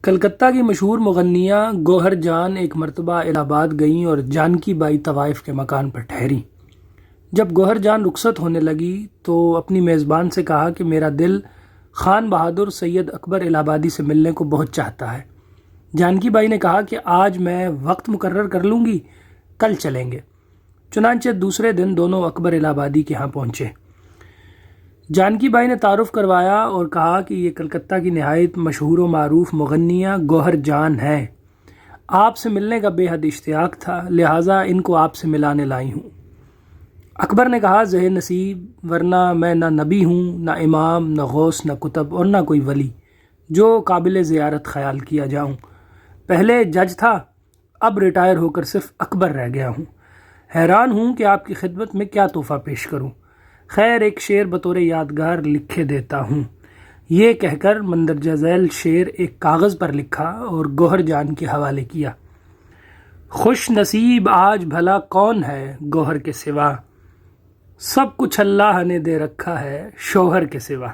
کلکتہ کی مشہور مغنیہ گوہر جان ایک مرتبہ الہ آباد گئیں اور جانکی بائی طوائف کے مکان پر ٹھہریں۔ جب گوہر جان رخصت ہونے لگی تو اپنی میزبان سے کہا کہ میرا دل خان بہادر سید اکبر الہ آبادی سے ملنے کو بہت چاہتا ہے۔ جانکی بائی نے کہا کہ آج میں وقت مقرر کر لوں گی، کل چلیں گے۔ چنانچہ دوسرے دن دونوں اکبر الہ آبادی کے ہاں پہنچے۔ جانکی بائی نے تعارف کروایا اور کہا کہ یہ کلکتہ کی نہایت مشہور و معروف مغنیہ گوہر جان ہے۔ آپ سے ملنے کا بے حد اشتیاق تھا، لہٰذا ان کو آپ سے ملانے لائی ہوں۔ اکبر نے کہا زہ نصیب، ورنہ میں نہ نبی ہوں، نہ امام، نہ غوث، نہ کتب اور نہ کوئی ولی جو قابل زیارت خیال کیا جاؤں۔ پہلے جج تھا، اب ریٹائر ہو کر صرف اکبر رہ گیا ہوں۔ حیران ہوں کہ آپ کی خدمت میں کیا تحفہ پیش کروں۔ خیر ایک شعر بطور یادگار لکھے دیتا ہوں۔ یہ کہہ کر مندرجہ ذیل شعر ایک کاغذ پر لکھا اور گوہر جان کے حوالے کیا۔ خوش نصیب آج بھلا کون ہے گوہر کے سوا، سب کچھ اللہ نے دے رکھا ہے شوہر کے سوا۔